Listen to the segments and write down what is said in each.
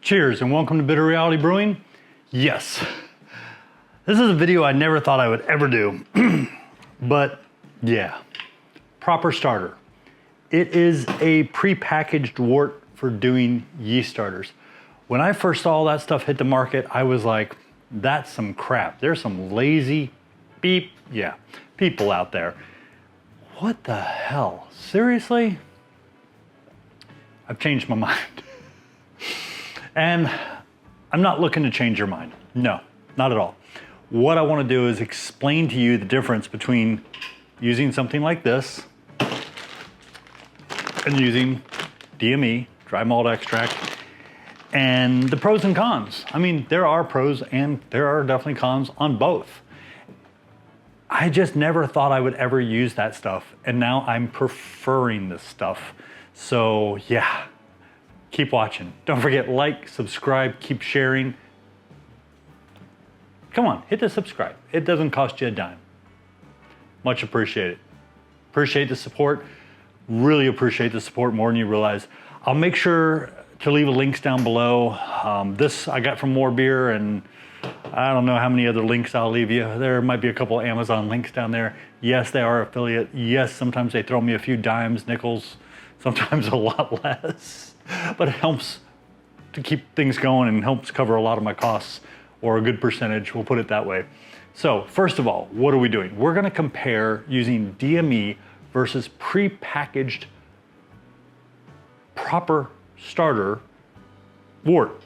Cheers and welcome to Bitter Reality Brewing. Yes, this is a video I never thought I would ever do, but yeah, proper starter. It is a pre-packaged wort for doing yeast starters. When I first saw that stuff hit the market, I was like, that's some crap. There's some lazy people out there. What the hell? Seriously? I've changed my mind. And I'm not looking to change your mind. No, not at all. What I want to do is explain to you the difference between using something like this and using DME, dry malt extract, and the pros and cons. I mean, there are pros and there are definitely cons on both. I just never thought I would ever use that stuff, and now I'm preferring this stuff. So yeah, keep watching. Don't forget, like, subscribe, keep sharing. Come on, hit the subscribe. It doesn't cost you a dime. Much appreciated. Appreciate the support. Really appreciate the support more than you realize. I'll make sure to leave links down below. This I got from More Beer, and I don't know how many other links I'll leave you. There might be a couple Amazon links down there. Yes, they are affiliate. Yes, sometimes they throw me a few dimes, nickels, sometimes a lot less. But it helps to keep things going and helps cover a lot of my costs, or a good percentage, we'll put it that way. So first of all, what are we doing? We're gonna compare using DME versus pre-packaged proper starter wort.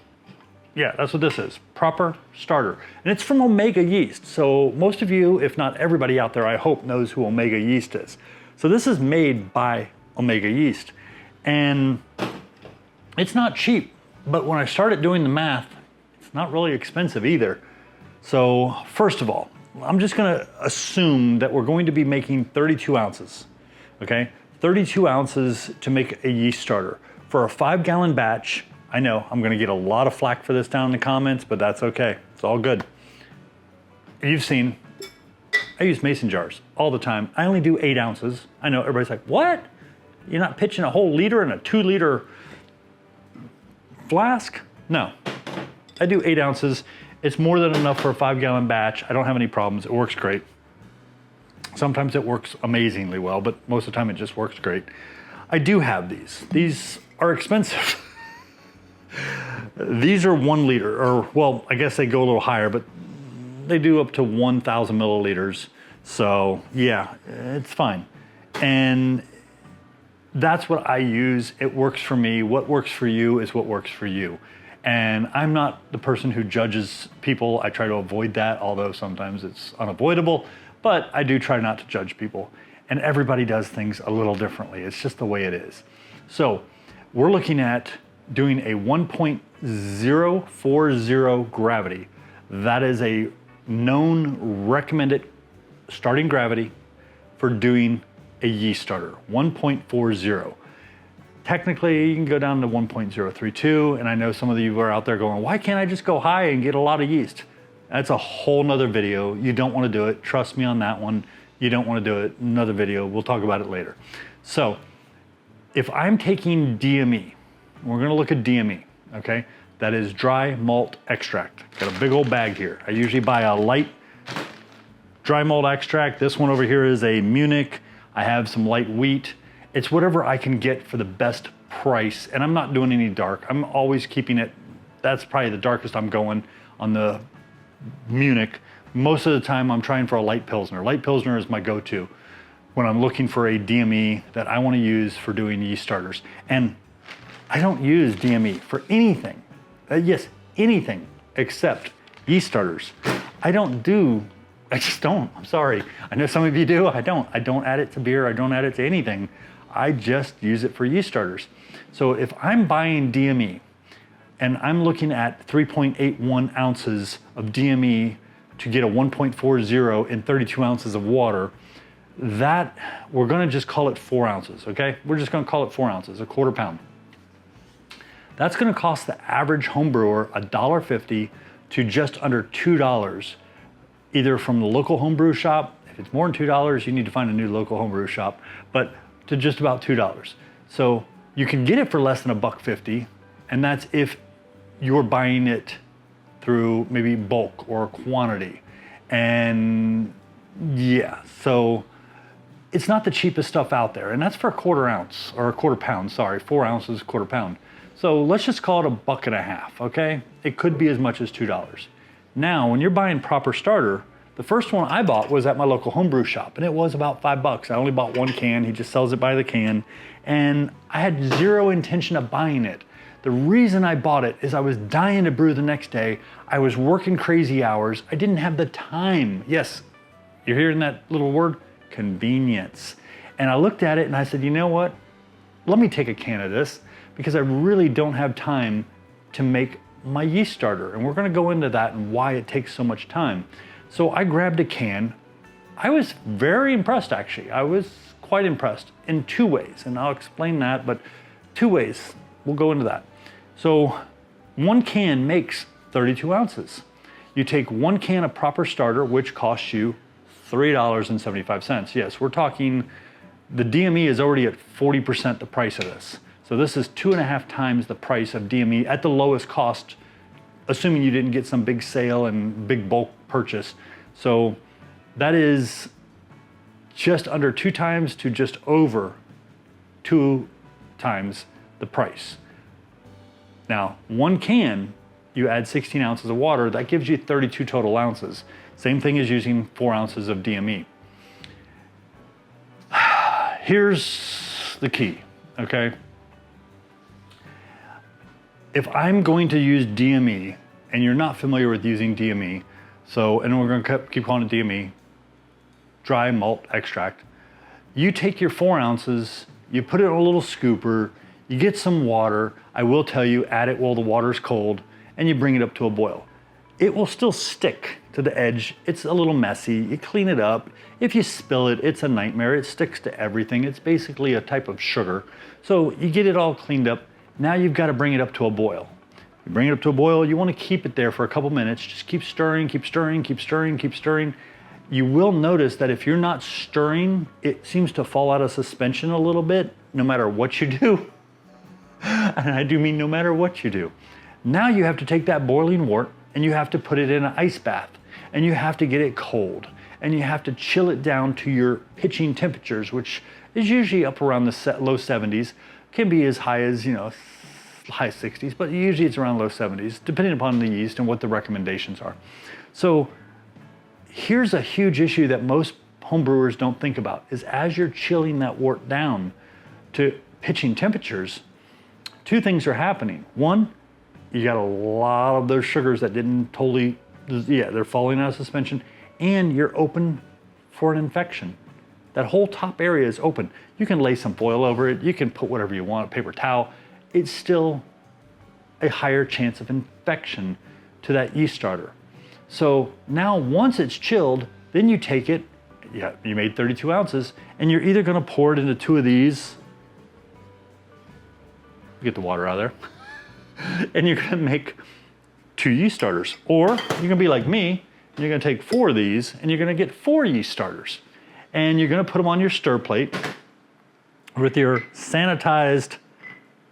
Yeah, that's what this is, proper starter. And it's from Omega Yeast. So most of you, if not everybody out there, I hope knows who Omega Yeast is. So this is made by Omega Yeast. And it's not cheap, but when I started doing the math, it's not really expensive either. So first of all, I'm just gonna assume that we're going to be making 32 ounces, okay? 32 ounces to make a yeast starter. For a 5-gallon batch, I know I'm gonna get a lot of flack for this down in the comments, but that's okay, it's all good. You've seen, I use mason jars all the time. I only do 8 ounces. I know everybody's like, what? You're not pitching a whole liter in a 2-liter flask? No, I do 8 ounces. It's more than enough for a 5-gallon batch. I don't have any problems, it works great. Sometimes it works amazingly well, but most of the time it just works great. I do have these. These are expensive. These are 1 liter, or well, I guess they go a little higher, but they do up to 1,000 milliliters. So yeah, it's fine. And that's what I use. It works for me. What works for you is what works for you. And I'm not the person who judges people. I try to avoid that, although sometimes it's unavoidable, but I do try not to judge people. And everybody does things a little differently. It's just the way it is. So we're looking at doing a 1.040 gravity. That is a known recommended starting gravity for doing a yeast starter, 1.40. Technically, you can go down to 1.032, and I know some of you are out there going, why can't I just go high and get a lot of yeast? That's a whole nother video. You don't want to do it. Trust me on that one. You don't want to do it. Another video. We'll talk about it later. So if I'm taking DME, we're going to look at DME, okay? That is dry malt extract. Got a big old bag here. I usually buy a light dry malt extract. This one over here is a Munich. I have some light wheat. It's whatever I can get for the best price, and I'm not doing any dark. I'm always keeping it, that's probably the darkest I'm going on the Munich. Most of the time I'm trying for a light Pilsner. Light Pilsner is my go-to when I'm looking for a DME that I want to use for doing yeast starters. And I don't use DME for anything. Yes, anything except yeast starters. I just don't, I'm sorry. I know some of you do, I don't. I don't add it to beer, I don't add it to anything. I just use it for yeast starters. So if I'm buying DME and I'm looking at 3.81 ounces of DME to get a 1.40 in 32 ounces of water, that, we're gonna just call it 4 ounces, okay? We're just gonna call it 4 ounces, a quarter pound. That's gonna cost the average home brewer $1.50 to just under $2, either from the local homebrew shop. If it's more than $2, you need to find a new local homebrew shop, but to just about $2. So you can get it for less than $1.50, and that's if you're buying it through maybe bulk or quantity. And yeah, so it's not the cheapest stuff out there. And that's for a quarter ounce, or a quarter pound, sorry, 4 ounces, quarter pound. So let's just call it $1.50, okay? It could be as much as $2. Now, when you're buying proper starter, the first one I bought was at my local homebrew shop, and it was about $5. I only bought 1 can. He just sells it by the can, and I had zero intention of buying it. The reason I bought it is I was dying to brew the next day. I was working crazy hours. I didn't have the time. Yes, you're hearing that little word? Convenience. And I looked at it and I said, you know what? Let me take a can of this, because I really don't have time to make my yeast starter. And we're gonna go into that and why it takes so much time. So I grabbed a can. I was very impressed, actually. I was quite impressed in 2 ways, and I'll explain that, but 2 ways. We'll go into that. So 1 can makes 32 ounces. You take 1 can of proper starter, which costs you $3.75. Yes, we're talking, the DME is already at 40% the price of this. So this is 2.5 times the price of DME at the lowest cost, assuming you didn't get some big sale and big bulk purchase. So that is just under 2 times to just over 2 times the price. Now, 1 can, you add 16 ounces of water, that gives you 32 total ounces. Same thing as using 4 ounces of DME. Here's the key, okay? If I'm going to use DME, and you're not familiar with using DME, and we're gonna keep calling it DME, dry malt extract, you take your 4 ounces, you put it in a little scooper, you get some water, I will tell you, add it while the water's cold, and you bring it up to a boil. It will still stick to the edge. It's a little messy. You clean it up. If you spill it, it's a nightmare. It sticks to everything. It's basically a type of sugar. So you get it all cleaned up. Now you've got to bring it up to a boil. You bring it up to a boil. You want to keep it there for a couple minutes. Just keep stirring, keep stirring, keep stirring, keep stirring. You will notice that if you're not stirring, it seems to fall out of suspension a little bit, no matter what you do. And I do mean no matter what you do. Now you have to take that boiling wort and you have to put it in an ice bath, and you have to get it cold, and you have to chill it down to your pitching temperatures, which is usually up around the low 70s, can be as high as, high 60s, but usually it's around low 70s, depending upon the yeast and what the recommendations are. So here's a huge issue that most homebrewers don't think about, is as you're chilling that wort down to pitching temperatures, 2 things are happening. One, you got a lot of those sugars that didn't totally, they're falling out of suspension, and you're open for an infection. That whole top area is open. You can lay some foil over it, you can put whatever you want, a paper towel. It's still a higher chance of infection to that yeast starter. So now once it's chilled, then you take it, you made 32 ounces, and you're either gonna pour it into 2 of these, get the water out of there, and you're gonna make 2 yeast starters. Or you're gonna be like me, and you're gonna take 4 of these, and you're gonna get 4 yeast starters. And you're gonna put them on your stir plate with your sanitized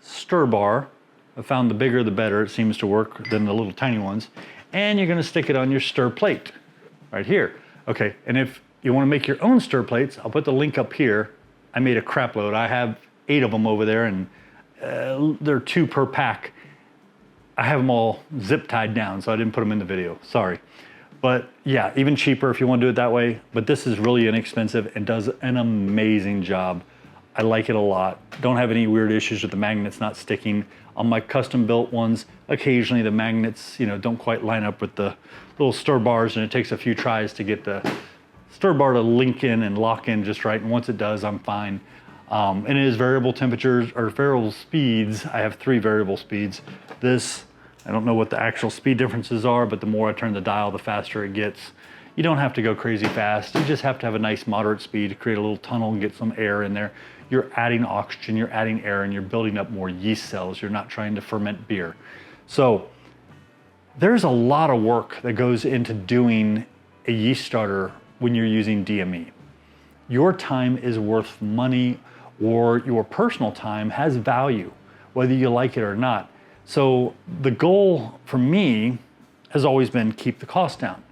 stir bar. I found the bigger the better, it seems to work, than the little tiny ones. And you're gonna stick it on your stir plate, right here. Okay, and if you wanna make your own stir plates, I'll put the link up here. I made a crap load. I have 8 of them over there, and they're 2 per pack. I have them all zip tied down, so I didn't put them in the video, sorry. But yeah, even cheaper if you want to do it that way, but this is really inexpensive and does an amazing job. I like it a lot. Don't have any weird issues with the magnets not sticking. On my custom built ones, occasionally the magnets, don't quite line up with the little stir bars, and it takes a few tries to get the stir bar to link in and lock in just right, and once it does, I'm fine. And it is variable temperatures, or variable speeds. I have 3 variable speeds. This, I don't know what the actual speed differences are, but the more I turn the dial, the faster it gets. You don't have to go crazy fast. You just have to have a nice moderate speed to create a little tunnel and get some air in there. You're adding oxygen, you're adding air, and you're building up more yeast cells. You're not trying to ferment beer. So there's a lot of work that goes into doing a yeast starter when you're using DME. Your time is worth money, or your personal time has value, whether you like it or not. So the goal for me has always been keep the cost down.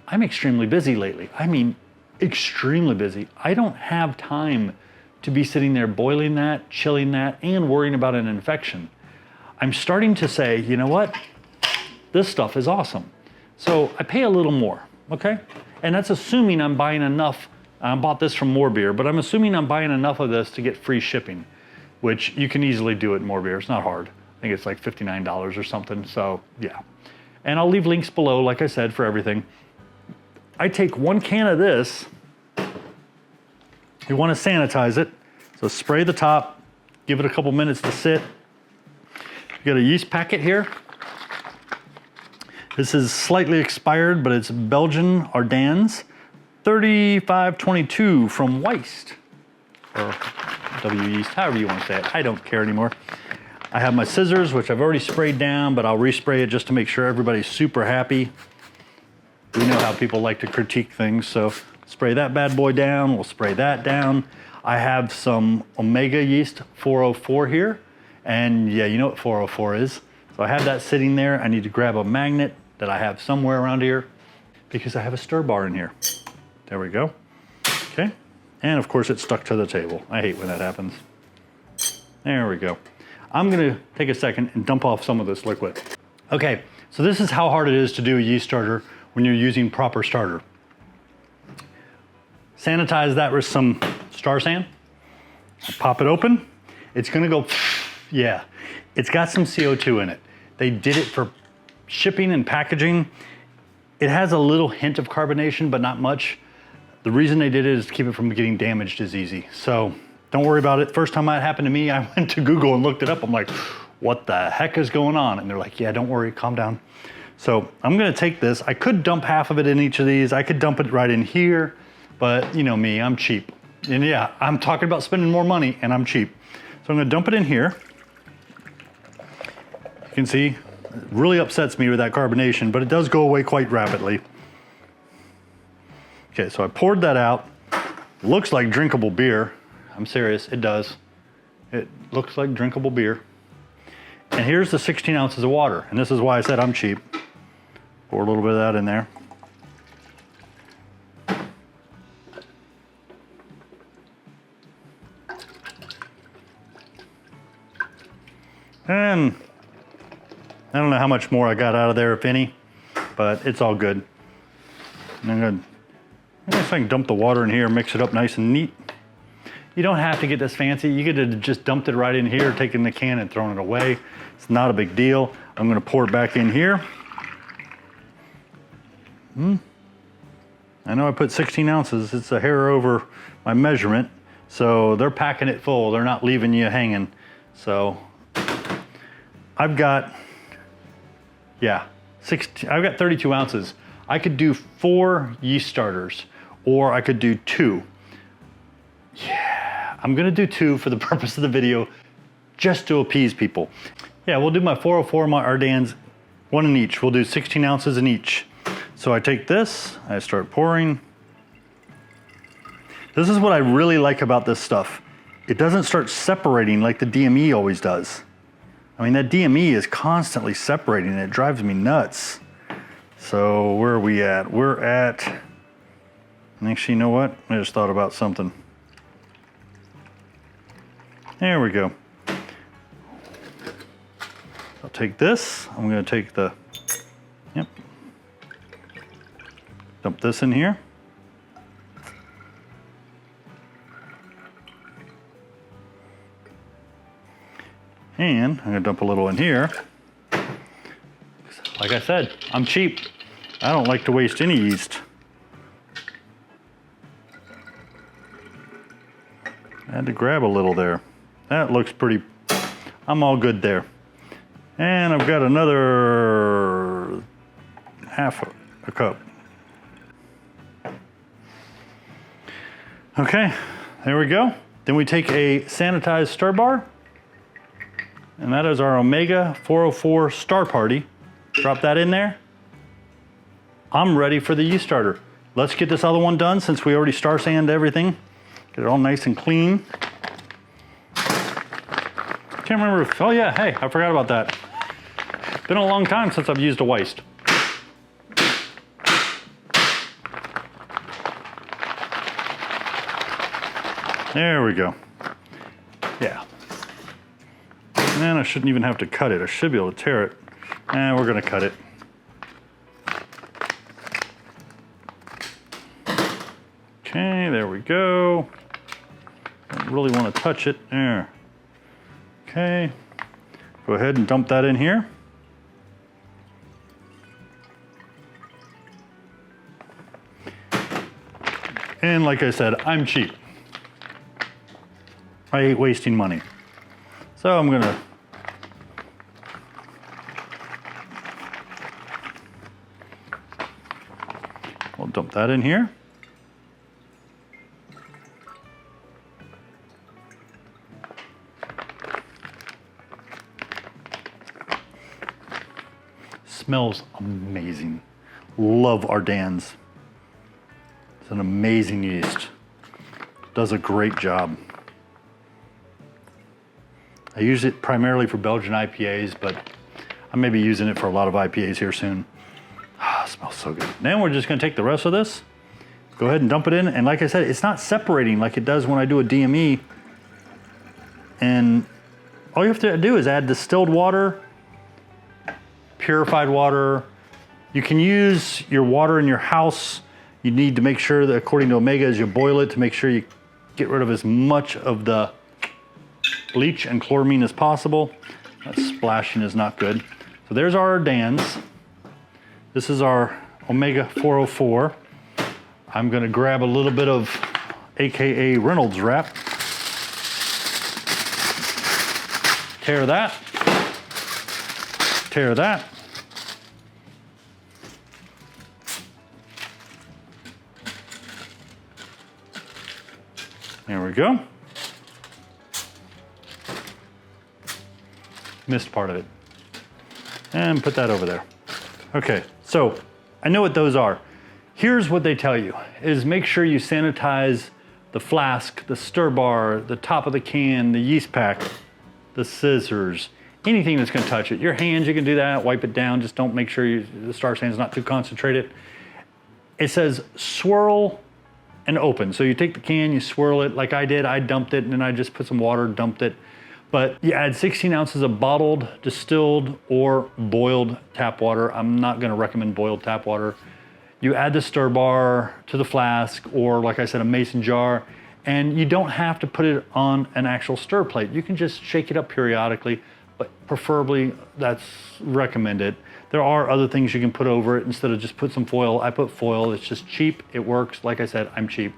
I'm extremely busy lately. I mean, extremely busy. I don't have time to be sitting there boiling that, chilling that, and worrying about an infection. I'm starting to say, you know what? This stuff is awesome. So I pay a little more, okay? And that's assuming I'm buying enough. I bought this from More Beer, but I'm assuming I'm buying enough of this to get free shipping, which you can easily do at More Beer. It's not hard. I think it's like $59 or something, so yeah. And I'll leave links below, like I said, for everything. I take 1 can of this. You want to sanitize it. So spray the top, give it a couple minutes to sit. You got a yeast packet here. This is slightly expired, but it's Belgian Ardennes 3522 from Yeast, or Yeast, however you want to say it. I don't care anymore. I have my scissors, which I've already sprayed down, but I'll respray it just to make sure everybody's super happy. We know how people like to critique things, so spray that bad boy down. We'll spray that down. I have some Omega Yeast 404 here, and yeah, you know what 404 is. So I have that sitting there. I need to grab a magnet that I have somewhere around here because I have a stir bar in here. There we go. Okay. And of course it's stuck to the table. I hate when that happens. There we go. I'm gonna take a second and dump off some of this liquid. Okay, so this is how hard it is to do a yeast starter when you're using proper starter. Sanitize that with some Star San. Pop it open. It's gonna go, yeah. It's got some CO2 in it. They did it for shipping and packaging. It has a little hint of carbonation, but not much. The reason they did it is to keep it from getting damaged as easy. So don't worry about it. First time that happened to me, I went to Google and looked it up. I'm like, what the heck is going on? And they're like, yeah, don't worry, calm down. So I'm gonna take this. I could dump half of it in each of these. I could dump it right in here, but you know me, I'm cheap. And yeah, I'm talking about spending more money and I'm cheap. So I'm gonna dump it in here. You can see, it really upsets me with that carbonation, but it does go away quite rapidly. Okay, so I poured that out. Looks like drinkable beer. I'm serious, it does. It looks like drinkable beer. And here's the 16 ounces of water. And this is why I said I'm cheap. Pour a little bit of that in there. And I don't know how much more I got out of there, if any, but it's all good. And I guess I can dump the water in here, mix it up nice and neat. You don't have to get this fancy. You could have just dumped it right in here, taken the can and thrown it away. It's not a big deal. I'm gonna pour it back in here. I know I put 16 ounces. It's a hair over my measurement. So they're packing it full. They're not leaving you hanging. So I've got, yeah, I've got 32 ounces. I could do 4 yeast starters, or I could do 2. Yeah, I'm gonna do 2 for the purpose of the video, just to appease people. Yeah, we'll do my 404, my Ardennes, 1 in each. We'll do 16 ounces in each. So I take this, I start pouring. This is what I really like about this stuff. It doesn't start separating like the DME always does. I mean, that DME is constantly separating and it drives me nuts. So where are we at? We're at, actually, you know what? I just thought about something. There we go. I'll take this. I'm gonna take the, yep. Dump this in here. And I'm gonna dump a little in here. Like I said, I'm cheap. I don't like to waste any yeast. I had to grab a little there. That looks pretty, I'm all good there. And I've got another half a cup. Okay, there we go. Then we take a sanitized stir bar, and that is our Omega 404 Star Party. Drop that in there. I'm ready for the yeast starter. Let's get this other one done since we already star sanded everything. Get it all nice and clean. Can't remember if, oh yeah, hey, I forgot about that. Been a long time since I've used a Yeast. There we go. Yeah. And I shouldn't even have to cut it. I should be able to tear it. And we're gonna cut it. Okay, there we go. Don't really want to touch it. There. Okay. Go ahead and dump that in here. And like I said, I'm cheap. I hate wasting money. So I'm gonna we'll dump that in here. Smells amazing. Love Ardenn's. It's an amazing yeast. Does a great job. I use it primarily for Belgian IPAs, but I may be using it for a lot of IPAs here soon. Ah, it smells so good. Then we're just gonna take the rest of this, go ahead and dump it in, and like I said, it's not separating like it does when I do a DME. And all you have to do is add distilled water, purified water. You can use your water in your house. You need to make sure that, according to Omega, as you boil it, to make sure you get rid of as much of the bleach and chloramine as possible. That splashing is not good. So there's our Ardenn's. This is our Omega 404. I'm gonna grab a little bit of AKA Reynolds wrap. Tear that. Tear that. There we go. Missed part of it. And put that over there. Okay, so I know what those are. Here's what they tell you, is make sure you sanitize the flask, the stir bar, the top of the can, the yeast pack, the scissors, anything that's gonna touch it. Your hands, you can do that, wipe it down, just don't make sure the star sand's not too concentrated. It says swirl and open. So you take the can, you swirl it like I did. I dumped it and then I just put some water, dumped it. But you add 16 ounces of bottled, distilled, or boiled tap water. I'm not gonna recommend boiled tap water. You add the stir bar to the flask, or like I said, a mason jar, and you don't have to put it on an actual stir plate. You can just shake it up periodically, but preferably that's recommended. There are other things you can put over it instead of just put some foil. I put foil, it's just cheap, it works. Like I said, I'm cheap.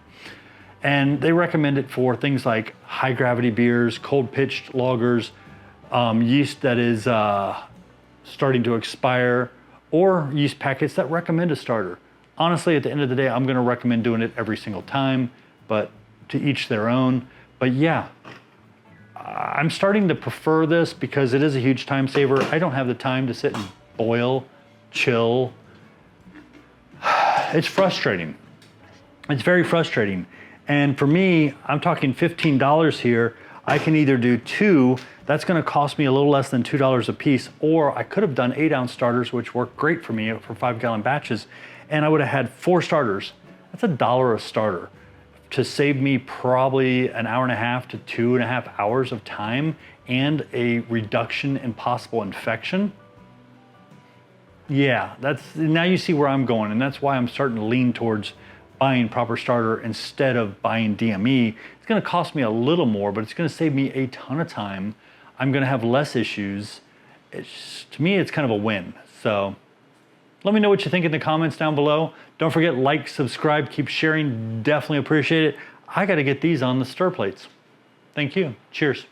And they recommend it for things like high gravity beers, cold pitched lagers, yeast that is starting to expire, or yeast packets that recommend a starter. Honestly, at the end of the day, I'm gonna recommend doing it every single time, but to each their own. But yeah, I'm starting to prefer this because it is a huge time saver. I don't have the time to sit and boil, chill. It's frustrating. It's very frustrating. And for me, I'm talking $15 here. I can either do two, that's gonna cost me a little less than $2 a piece, or I could have done 8-ounce starters, which work great for me for 5-gallon batches, and I would have had 4 starters. That's $1 a starter. To save me probably an hour and a half to 2.5 hours of time and a reduction in possible infection. Yeah, now you see where I'm going, and that's why I'm starting to lean towards buying proper starter instead of buying DME. It's gonna cost me a little more, but it's gonna save me a ton of time. I'm gonna have less issues. To me, it's kind of a win. So let me know what you think in the comments down below. Don't forget, like, subscribe, keep sharing, definitely appreciate it. I gotta get these on the stir plates. Thank you, cheers.